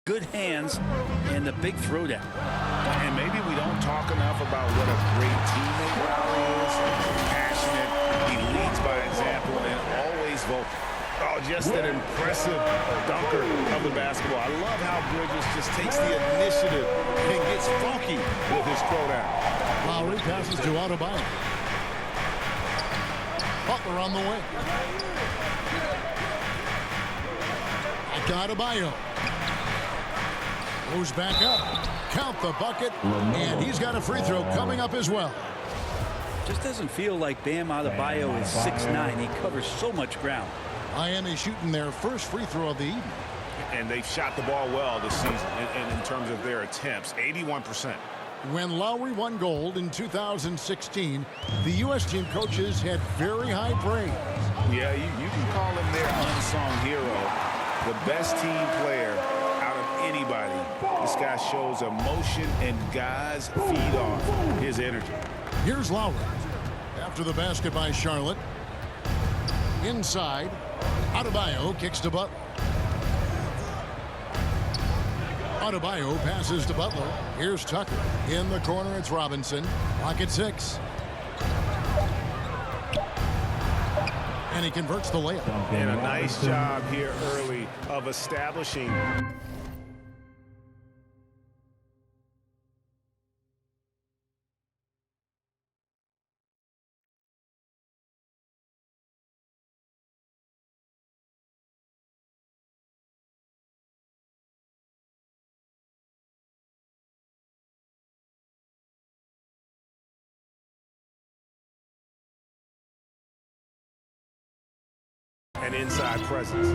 good hands, and the big throwdown. And maybe we don't talk enough about what a great teammate Lowry is. Passionate, he leads by example, and always vocal. Oh, just an impressive dunker of the basketball. I love how Bridges just takes the initiative and gets funky with his throwdown. Lowry passes to Adebayo. Butler on the wing. Adebayo goes back up. Count the bucket, and he's got a free throw coming up as well. Just doesn't feel like Bam Adebayo is 6'9". He covers so much ground. Miami shooting their first free throw of the evening. And they've shot the ball well this season in terms of their attempts, 81%. When Lowry won gold in 2016, the U.S. team coaches had very high praise. Yeah, you can call him their unsung hero, the best team player out of anybody. This guy shows emotion, and guys feed off his energy. Here's Lowry. After the basket by Charlotte. Inside. Adebayo kicks to Butler. Adebayo passes to Butler. Here's Tucker. In the corner, it's Robinson. Clock at 6. And he converts the layup. And a nice job here early of establishing. An inside presence.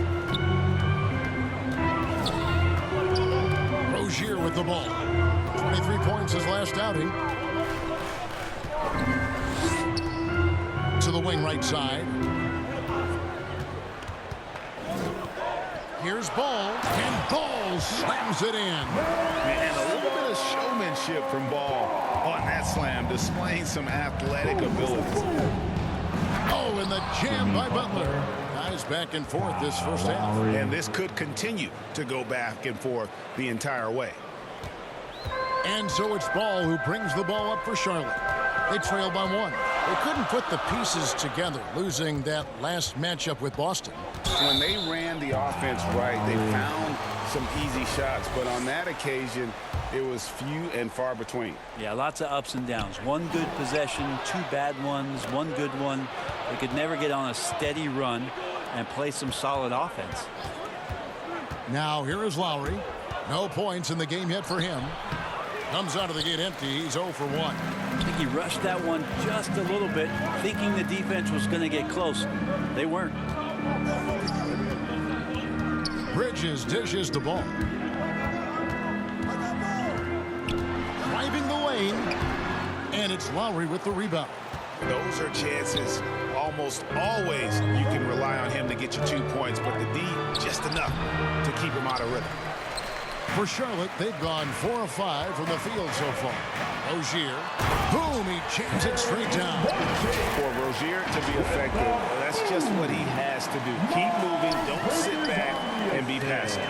Rozier with the ball. 23 points his last outing. To the wing right side. Here's Ball, and Ball slams it in. And a little bit of showmanship from Ball on that slam, displaying some athletic abilities. Oh, and the jam by Butler. Guys back and forth this first half. And this could continue to go back and forth the entire way. And so it's Ball who brings the ball up for Charlotte. They trail by 1. They couldn't put the pieces together, losing that last matchup with Boston. When they ran the offense right, they found some easy shots. But on that occasion, it was few and far between. Yeah, lots of ups and downs. One good possession, 2 bad ones, 1 good one. They could never get on a steady run and play some solid offense. Now here is Lowry. No points in the game yet for him. Comes out of the gate empty. He's 0 for 1. I think he rushed that one just a little bit, thinking the defense was going to get close. They weren't. Bridges dishes the ball. Driving the lane. And it's Lowry with the rebound. Those are chances. Almost always you can rely on him to get you 2 points, but the D, just enough to keep him out of rhythm. For Charlotte, they've gone 4 of 5 from the field so far. Rozier, boom, he jams it straight down. For Rozier to be effective, that's just what he has to do. Keep moving, don't sit back and be passive.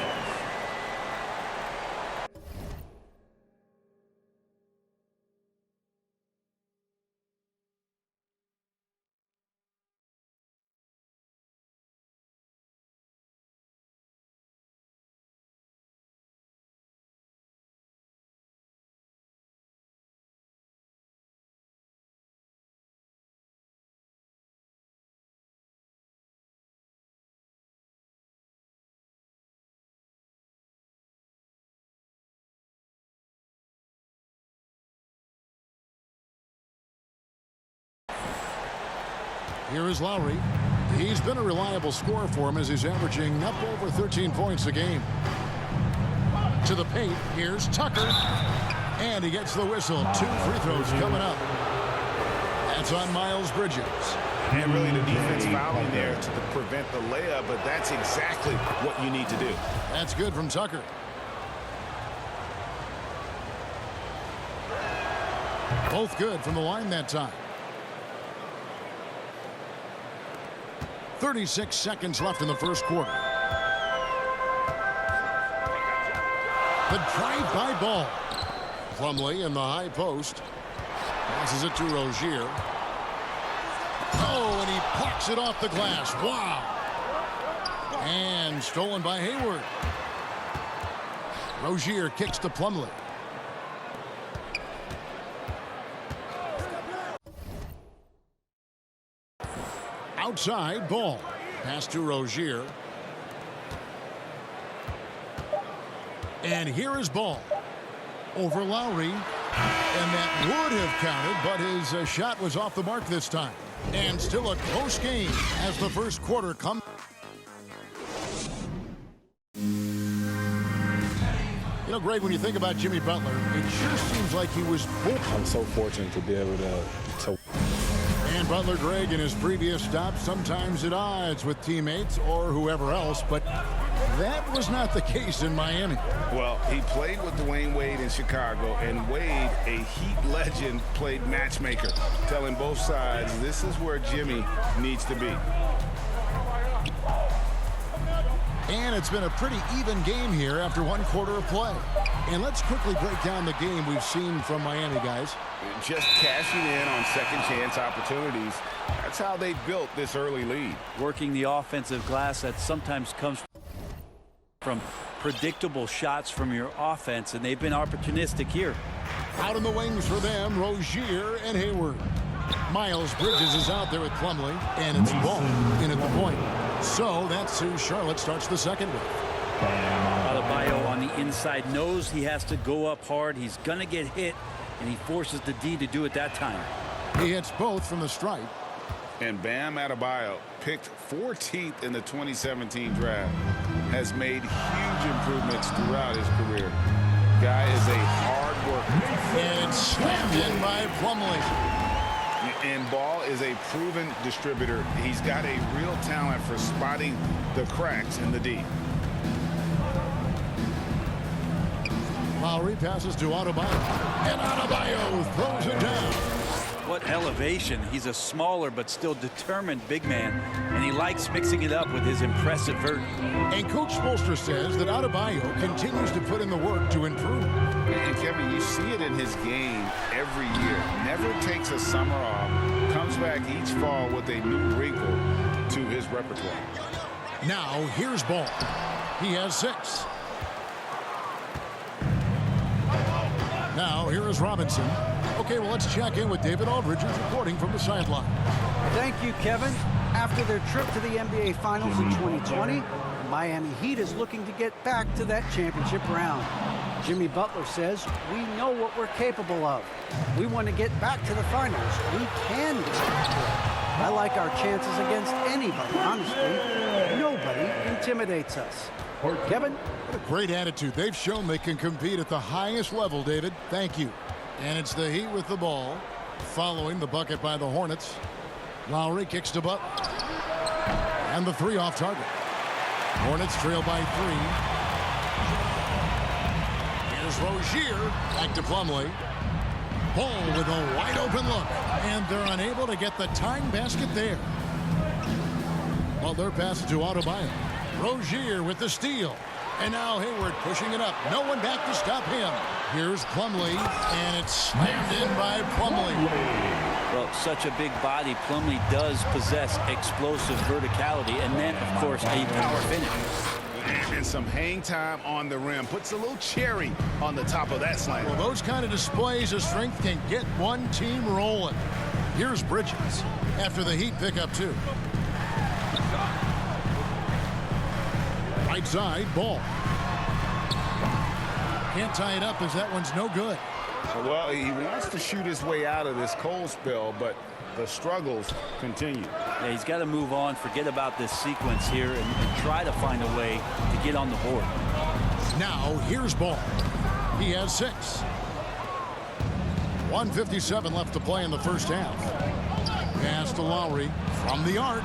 Here is Lowry. He's been a reliable scorer for him as he's averaging up over 13 points a game. To the paint, here's Tucker. And he gets the whistle. 2 free throws coming up. That's on Miles Bridges. And really the defense fouling there to prevent the layup, but that's exactly what you need to do. That's good from Tucker. Both good from the line that time. 36 seconds left in the first quarter. The drive-by ball. Plumlee in the high post. Passes it to Rozier. Oh, and he plucks it off the glass. Wow. And stolen by Hayward. Rozier kicks to Plumlee. Outside ball. Pass to Rozier. And here is ball. Over Lowry. And that would have counted, but his shot was off the mark this time. And still a close game as the first quarter comes. You know, Greg, when you think about Jimmy Butler, it sure seems like he was born. I'm so fortunate to be able to. And Butler, Greg, in his previous stops, sometimes at odds with teammates or whoever else, but that was not the case in Miami. Well, he played with Dwayne Wade in Chicago, and Wade, a Heat legend, played matchmaker, telling both sides this is where Jimmy needs to be. And it's been a pretty even game here after one quarter of play. And let's quickly break down the game we've seen from Miami, guys. Just cashing in on second chance opportunities. That's how they built this early lead. Working the offensive glass that sometimes comes from predictable shots from your offense, and they've been opportunistic here. Out in the wings for them, Rozier and Hayward. Miles Bridges is out there with Plumlee, and it's ball in at the point. So that's who Charlotte starts the second with. Adebayo on the inside knows he has to go up hard. He's going to get hit, and he forces the D to do it that time. He hits both from the stripe. And Bam Adebayo, picked 14th in the 2017 draft, has made huge improvements throughout his career. Guy is a hard worker. And it's slammed in by Plumlee. And Ball is a proven distributor. He's got a real talent for spotting the cracks in the D. Lowry passes to Adebayo. And Adebayo throws it down. What elevation. He's a smaller but still determined big man, and he likes mixing it up with his impressive vert. And Coach Spoelstra says that Adebayo continues to put in the work to improve. And Kevin, you see it in his game every year. Never takes a summer off. Comes back each fall with a new wrinkle to his repertoire. Now here's Ball. He has 6. Now here is Robinson. Okay, well, let's check in with David Aldridge, who's reporting from the sideline. Thank you, Kevin. After their trip to the NBA Finals in 2020, the Miami Heat is looking to get back to that championship round. Jimmy Butler says, we know what we're capable of. We want to get back to the finals. We can get back to it. I like our chances against anybody, honestly. Nobody intimidates us. Kevin? What a great attitude. They've shown they can compete at the highest level, David. Thank you. And it's the Heat with the ball, following the bucket by the Hornets. Lowry kicks to Butler. And the 3 off target. Hornets trail by 3. Here's Rozier. Back to Plumlee. Ball with a wide open look. And they're unable to get the tying basket there. Butler passes to Adebayo. Rozier with the steal. And now Hayward pushing it up. No one back to stop him. Here's Plumlee, and it's slammed in by Plumlee. Well, such a big body, Plumlee does possess explosive verticality, and then, of course, a power finish. And some hang time on the rim. Puts a little cherry on the top of that slam. Well, those kind of displays of strength can get one team rolling. Here's Bridges after the Heat pick up 2. Right side, Ball. Can't tie it up as that one's no good. Well, he wants to shoot his way out of this cold spell, but the struggles continue. Yeah, he's got to move on, forget about this sequence here, and try to find a way to get on the board. Now, here's Ball. He has 6. 1:57 left to play in the first half. Pass to Lowry from the arc.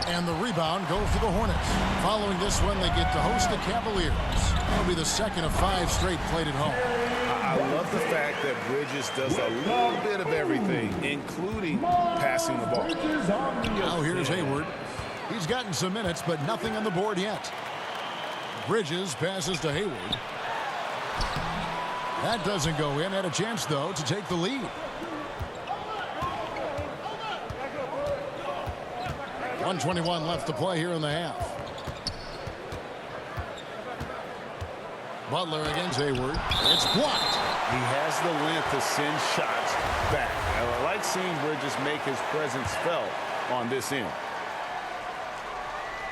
And the rebound goes to the Hornets. Following this one, they get to host the Cavaliers. It'll be the second of 5 straight played at home. I love the fact that Bridges does a little bit of everything, including passing the ball. Now here's Hayward. He's gotten some minutes, but nothing on the board yet. Bridges passes to Hayward. That doesn't go in. Had a chance, though, to take the lead. 1:21 left to play here in the half. Butler against Hayward. It's blocked. He has the length to send shots back. I like seeing Bridges make his presence felt on this end.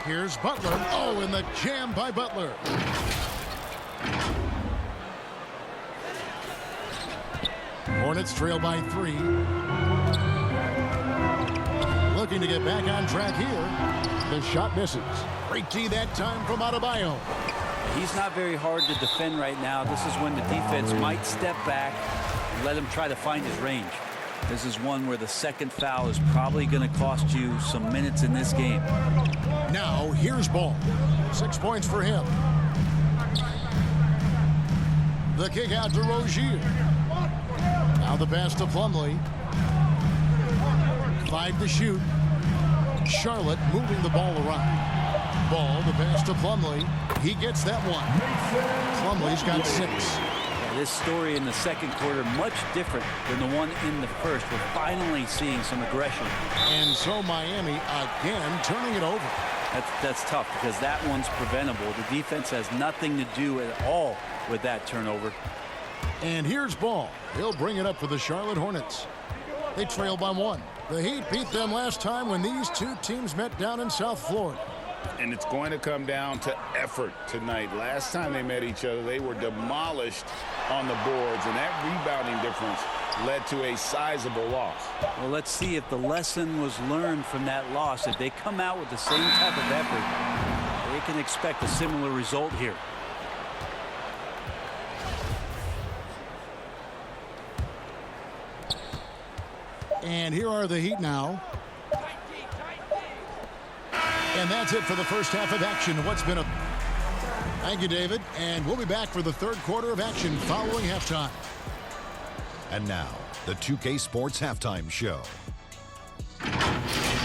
Here's Butler. Oh, and the jam by Butler. Hornets trail by 3. Looking to get back on track here. The shot misses. Great D that time from Adebayo. He's not very hard to defend right now. This is when the defense might step back and let him try to find his range. This is one where the second foul is probably going to cost you some minutes in this game. Now here's Ball. 6 points for him. The kick out to Rozier. Now the pass to Plumlee. 5 to shoot. Charlotte moving the ball around. Ball, the pass to Plumlee. He gets that one. Plumlee's got 6. Yeah, this story in the second quarter much different than the one in the first. We're finally seeing some aggression. And so Miami again turning it over. That's tough because that one's preventable. The defense has nothing to do at all with that turnover. And here's Ball. He'll bring it up for the Charlotte Hornets. They trail by 1. The Heat beat them last time when these two teams met down in South Florida. And it's going to come down to effort tonight. Last time they met each other, they were demolished on the boards, and that rebounding difference led to a sizable loss. Well, let's see if the lesson was learned from that loss. If they come out with the same type of effort, they can expect a similar result here. And here are the Heat now. And that's it for the first half of action. What's been a... Thank you, David. And we'll be back for the third quarter of action following halftime. And now, the 2K Sports Halftime Show.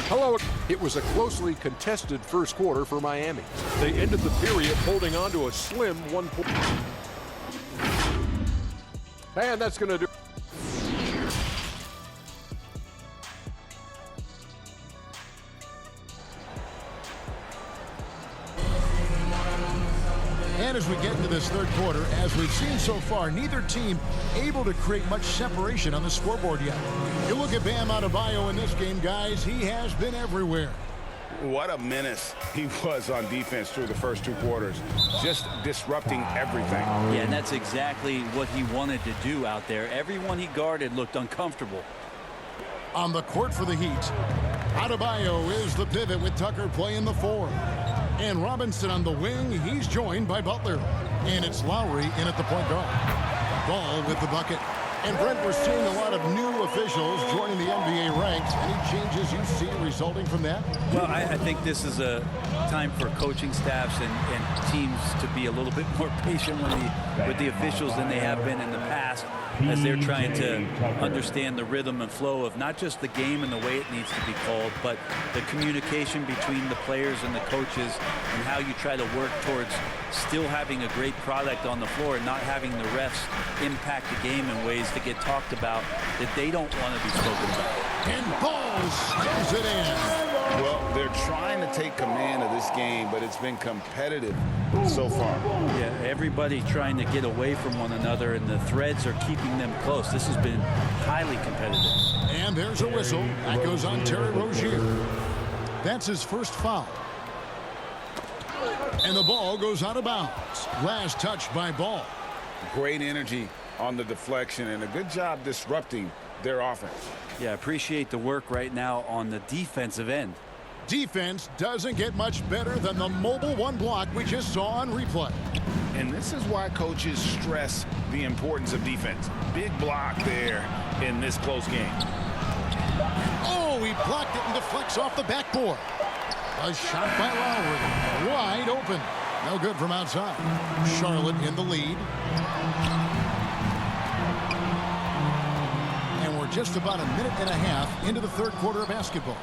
Hello. It was a closely contested first quarter for Miami. They ended the period holding on to a slim 1 point. And that's going to do. And as we get into this third quarter, as we've seen so far, neither team able to create much separation on the scoreboard yet. You look at Bam Adebayo in this game, guys, he has been everywhere. What a menace he was on defense through the first 2 quarters, just disrupting everything. Yeah, and that's exactly what he wanted to do out there. Everyone he guarded looked uncomfortable. On the court for the Heat, Adebayo is the pivot with Tucker playing the 4. And Robinson on the wing, he's joined by Butler. And it's Lowry in at the point guard. Ball with the bucket. And Brent, we're seeing a lot of new officials joining the NBA ranks. Any changes you see resulting from that? Well, I think this is a time for coaching staffs and teams to be a little bit more patient with the officials than they have been in the past, as they're trying to understand the rhythm and flow of not just the game and the way it needs to be called, but the communication between the players and the coaches, and how you try to work towards still having a great product on the floor and not having the refs impact the game in ways to get talked about that they don't want to be spoken about. And Ball steals it in. Well, they're trying to take command of this game, but it's been competitive so far. Yeah, everybody trying to get away from one another, and the threads are keeping them close. This has been highly competitive. And there's a whistle. That goes on Terry Rozier. That's his first foul. And the ball goes out of bounds. Last touch by Ball. Great energy on the deflection and a good job disrupting their offense. Yeah, appreciate the work right now on the defensive end. Defense doesn't get much better than the mobile 1 block we just saw on replay. And this is why coaches stress the importance of defense. Big block there in this close game. Oh, he blocked it and deflects off the backboard. A shot by Lowry. Wide open. No good from outside. Charlotte in the lead. And we're just about a minute and a half into the third quarter of basketball.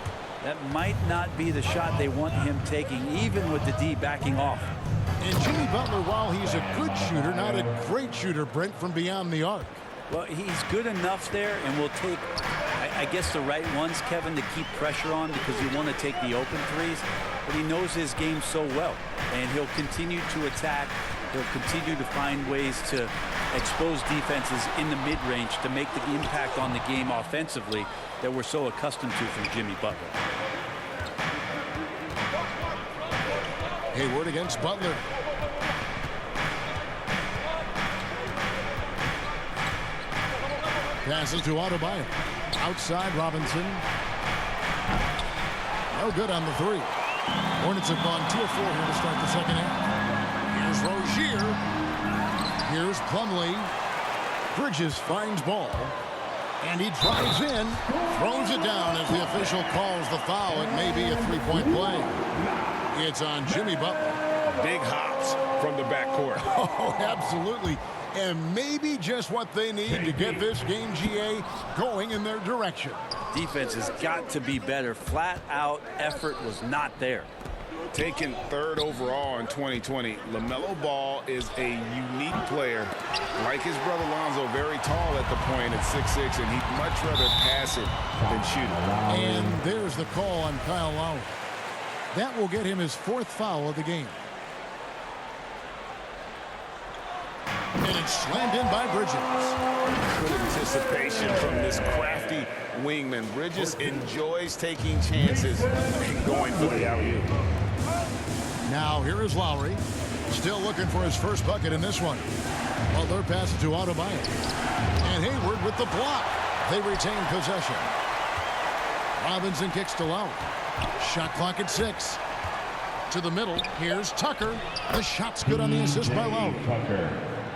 That might not be the shot they want him taking, even with the D backing off. And Jimmy Butler, while he's a good shooter, not a great shooter, Brent, from beyond the arc. Well, he's good enough there, and will take, I guess, the right ones, Kevin, to keep pressure on, because you want to take the open threes. But he knows his game so well, and he'll continue to attack. He'll continue to find ways to expose defenses in the mid-range to make the impact on the game offensively that we're so accustomed to from Jimmy Butler. Hayward against Butler. Passes to Adebayo. Outside, Robinson. No good on the three. Hornets have gone 2 of 4 here to start the second half. Here's Rozier. Here's Plumlee. Bridges finds ball. And he drives in. Throws it down as the official calls the foul. It may be a three-point play. It's on Jimmy Butler. Big hops from the backcourt. Oh, absolutely. And maybe just what they need to get this game, GA, going in their direction. Defense has got to be better. Flat out effort was not there. Taken 3rd overall in 2020, LaMelo Ball is a unique player. Like his brother Lonzo, very tall at the point at 6'6", and he'd much rather pass it than shoot it. And there's the call on Kyle Lowry. That will get him his 4th foul of the game. And it's slammed in by Bridges. Good anticipation from this crafty wingman. Bridges enjoys taking chances and going for the alley-oop. Now here is Lowry. Still looking for his first bucket in this one. Butler passes to Adebayo. And Hayward with the block. They retain possession. Robinson kicks to Lowry. Shot clock at 6. To the middle. Here's Tucker. The shot's good on the assist by Lowry.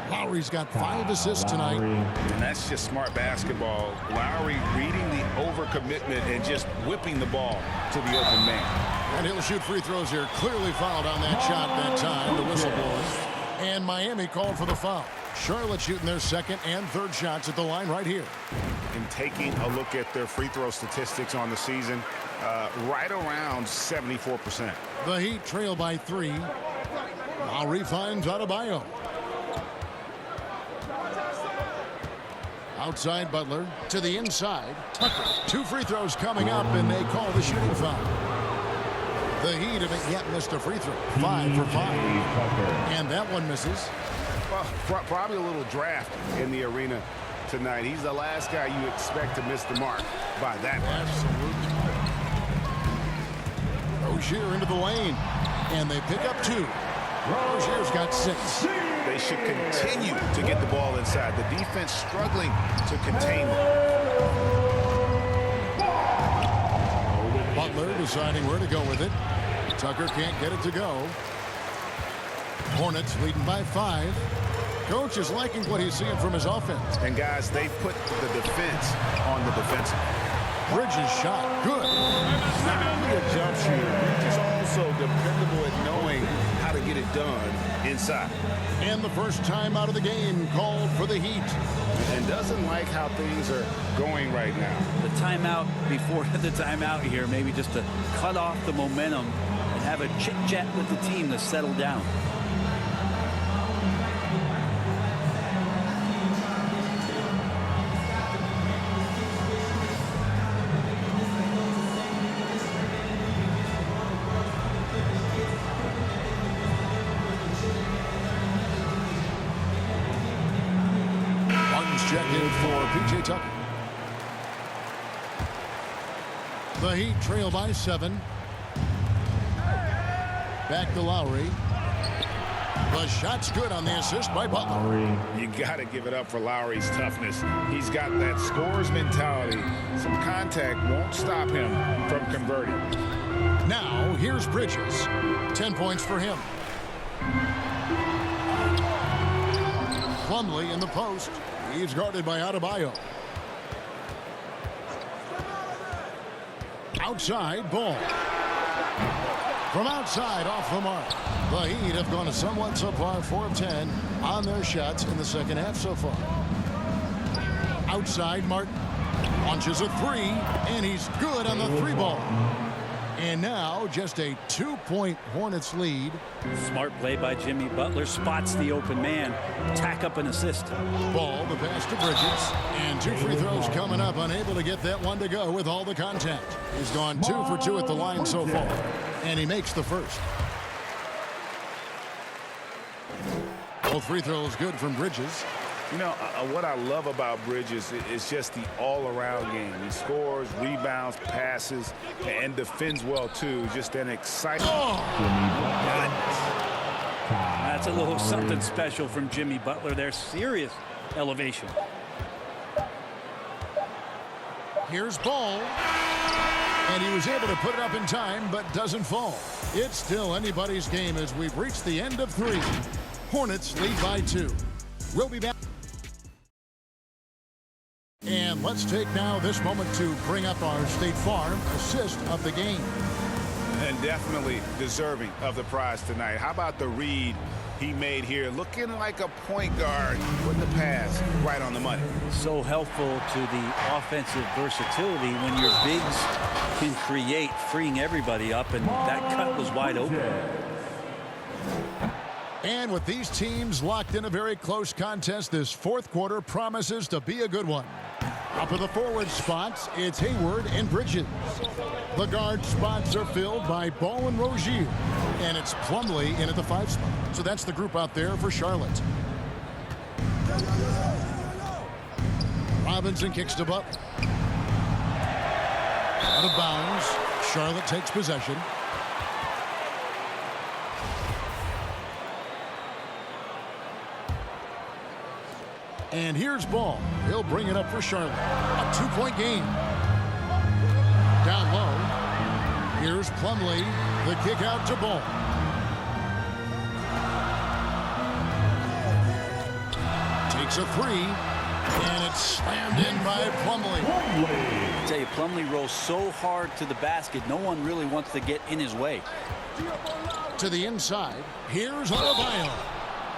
Lowry's got 5 assists tonight. And that's just smart basketball. Lowry reading the overcommitment and just whipping the ball to the open man. And he'll shoot free throws here. Clearly fouled on that shot that time. The whistle blows. And Miami called for the foul. Charlotte shooting their 2nd and 3rd shots at the line right here. And taking a look at their free throw statistics on the season, right around 74%. The Heat trail by 3. Lowry finds Adebayo. Outside Butler to the inside. Tucker. 2 free throws coming up, and they call the shooting foul. The Heat haven't yet missed a free throw. 5 for 5. And that one misses. Well, probably a little draft in the arena tonight. He's the last guy you expect to miss the mark by that much. Absolutely. Rozier into the lane. And they pick up 2. Rozier's got 6. They should continue to get the ball inside. The defense struggling to contain them. Butler deciding where to go with it. Tucker can't get it to go. Hornets leading by 5. Coach is liking what he's seeing from his offense. And guys, they put the defense on the defensive. Bridges shot. Good. Not only a jump shooter, he's also dependable at knowing how to get it done inside. And the first time out of the game called for the Heat. And doesn't like how things are going right now. The timeout before the timeout here, maybe just to cut off the momentum and have a chit-chat with the team to settle down. Check in for P.J. Tucker. The Heat trail by 7. Back to Lowry. The shot's good on the assist by Butler. You got to give it up for Lowry's toughness. He's got that scorer's mentality. Some contact won't stop him from converting. Now, here's Bridges. 10 points for him. Plumlee in the post. He's guarded by Adebayo. Outside, ball. From outside, off the mark. The Heat have gone a somewhat subpar 4 of 10 on their shots in the second half so far. Outside, Martin launches a 3, and he's good on the 3 ball. And now just a 2-point Hornets lead. Smart play by Jimmy Butler. Spots the open man. Tack up an assist. Ball, the pass to Bridges. And 2 free throws coming up. Unable to get that one to go with all the contact. He's gone 2 for 2 at the line so far. And he makes the first. Both free throws good from Bridges. You know, what I love about Bridges is just the all-around game. He scores, rebounds, passes, and defends well, too. Just an exciting... That's a little something special from Jimmy Butler. There's serious elevation. Here's Ball. And he was able to put it up in time, but doesn't fall. It's still anybody's game as we've reached the end of 3. Hornets lead by 2. We'll be back. And let's take now this moment to bring up our State Farm assist of the game. And definitely deserving of the prize tonight. How about the read he made here? Looking like a point guard, putting the pass right on the money. So helpful to the offensive versatility when your bigs can create, freeing everybody up, and that cut was wide open. And with these teams locked in a very close contest, this 4th quarter promises to be a good one. Up of the forward spots, it's Hayward and Bridges. The guard spots are filled by Ball and Rozier. And it's Plumlee in at the 5 spot. So that's the group out there for Charlotte. Robinson kicks to Butler. Out of bounds. Charlotte takes possession. And here's Ball. He'll bring it up for Charlotte. A 2-point game. Down low. Here's Plumlee. The kick out to Ball. Takes a 3. And it's slammed in by Plumlee. I tell you, Plumlee rolls so hard to the basket, no one really wants to get in his way. To the inside. Here's Adebayo.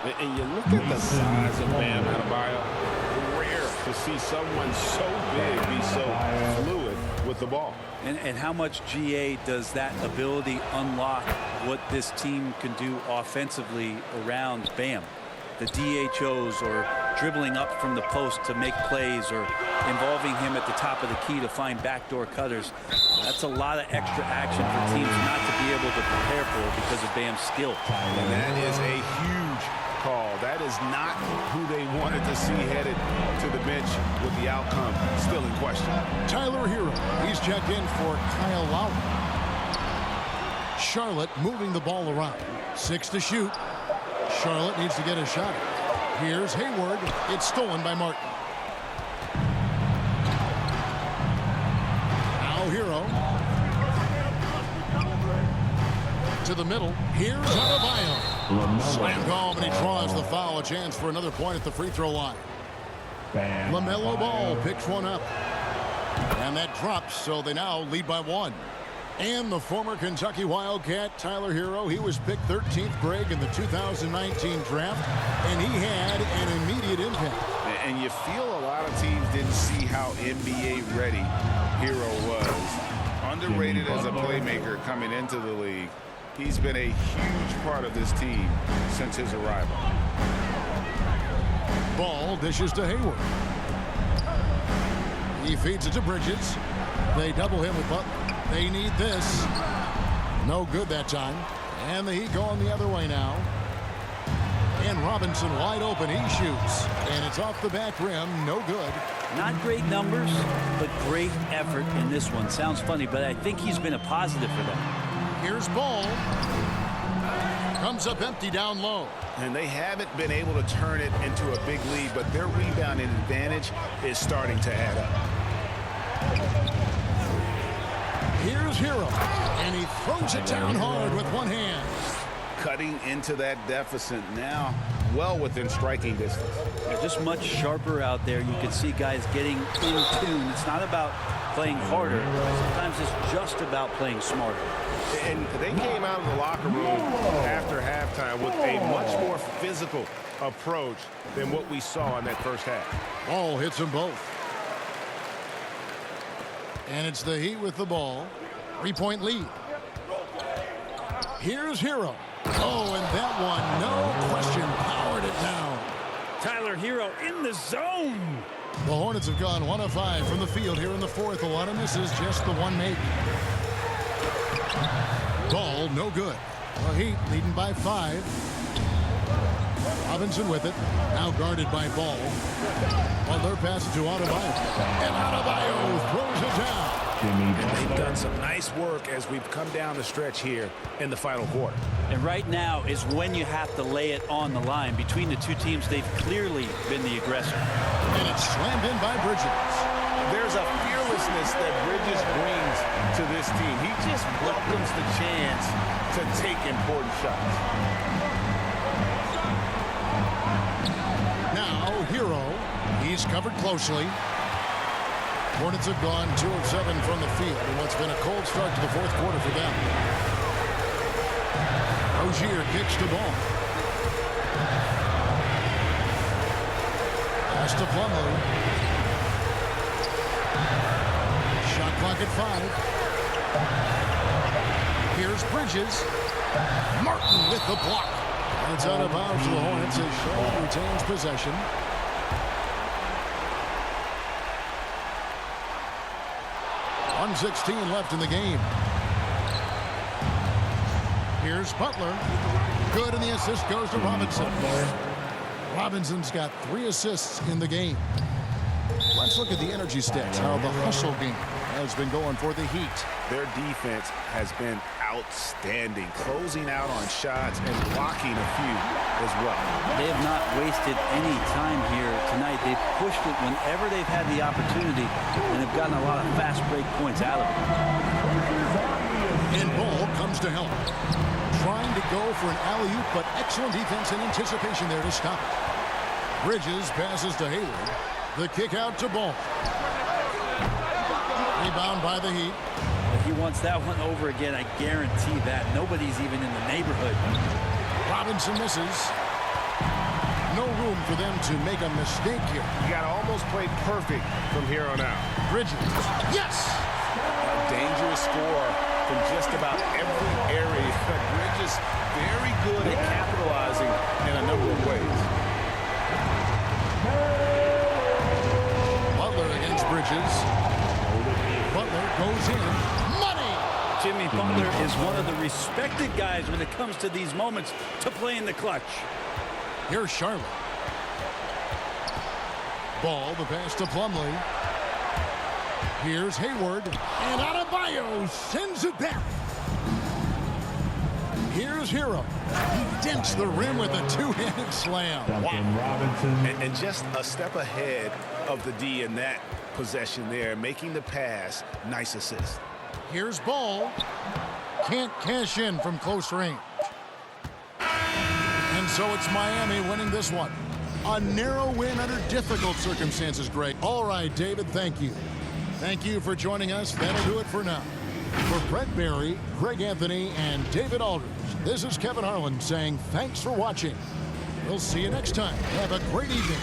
And you look at the size of Bam Adebayo. Rare to see someone so big be so fluid with the ball. And how much GA does that ability unlock what this team can do offensively around Bam? The DHOs or dribbling up from the post to make plays or involving him at the top of the key to find backdoor cutters. That's a lot of extra action for teams not to be able to prepare for because of Bam's skill. And that is a huge call. That is not who they wanted to see headed to the bench with the outcome still in question. Tyler Hero. He's checked in for Kyle Lowry. Charlotte moving the ball around. 6 to shoot. Charlotte needs to get a shot. Here's Hayward. It's stolen by Martin. Now Hero. To the middle. Here's Adebayo. Slam call, but he draws the foul. A chance for another point at the free throw line. LaMelo Ball picks one up. And that drops, so they now lead by 1. And the former Kentucky Wildcat, Tyler Hero, he was picked 13th, Greg, in the 2019 draft, and he had an immediate impact. And you feel a lot of teams didn't see how NBA ready Hero was. Underrated as a playmaker coming into the league. He's been a huge part of this team since his arrival. Ball dishes to Hayward. He feeds it to Bridges. They double him with Butler. They need this. No good that time. And the Heat going the other way now. And Robinson wide open. He shoots. And it's off the back rim. No good. Not great numbers, but great effort in this one. Sounds funny, but I think he's been a positive for them. Here's Ball. Comes up empty down low. And they haven't been able to turn it into a big lead, but their rebounding advantage is starting to add up. Here's Hero, and he throws it down hard with one hand. Cutting into that deficit now, well within striking distance. They're just much sharper out there. You can see guys getting in tune. It's not about playing harder. Sometimes it's just about playing smarter. And they came out of the locker room after halftime with a much more physical approach than what we saw in that first half. Ball hits them both. And it's the Heat with the ball. 3-point lead. Here's Hero. Oh, and that one, no question, powered it down. Tyler Hero in the zone. The Hornets have gone 1 of 5 from the field here in the fourth. A lot of misses, just the one make. Ball, no good. The Heat leading by 5. Robinson with it. Now guarded by Ball. Butler passes to Adebayo. And Adebayo throws it down. And they've done some nice work as we've come down the stretch here in the final quarter. And right now is when you have to lay it on the line. Between the two teams, they've clearly been the aggressor. And it's slammed in by Bridges. There's a fearlessness that Bridges brings to this team. He just welcomes the chance to take important shots. Now, Hero. He's covered closely. Hornets have gone 2 of 7 from the field in what's been a cold start to the fourth quarter for them. Rozier kicks the ball. Pass to Plumlee. Shot clock at 5. Here's Bridges. Martin with the block. It's out of bounds to the Hornets as Charlotte retains possession. .116 left in the game. Here's Butler. Good, and the assist goes to Robinson. Robinson's got 3 assists in the game. Let's look at the energy stats, how the hustle game has been going for the Heat. Their defense has been outstanding, closing out on shots and blocking a few as well. They have not wasted any time here tonight. They've pushed it whenever they've had the opportunity and have gotten a lot of fast break points out of it. And Ball comes to help. Trying to go for an alley-oop, but excellent defense and anticipation there to stop it. Bridges passes to Hayward. The kick out to Ball. Rebound by the Heat. If he wants that one over again, I guarantee that. Nobody's even in the neighborhood. Robinson misses. No room for them to make a mistake here. You got to almost play perfect from here on out. Bridges. Yes! Dangerous score from just about every area. Bridges very good at capitalizing in a number of ways. Butler against Bridges. Butler goes in. Money! Jimmy Butler is one of the respected guys when it comes to these moments to play in the clutch. Here's Charlotte. Ball, the pass to Plumlee. Here's Hayward. And Adebayo sends it back. Here's Hero. He dents the rim with a two-handed slam. Wow. And just a step ahead of the D in that possession there, making the pass. Nice assist. Here's Ball. Can't cash in from close range. And so it's Miami winning this one. A narrow win under difficult circumstances, Greg. All right, David, thank you. Thank you for joining us. That'll do it for now. For Brett Barry, Greg Anthony, and David Aldridge, this is Kevin Harlan saying thanks for watching. We'll see you next time. Have a great evening.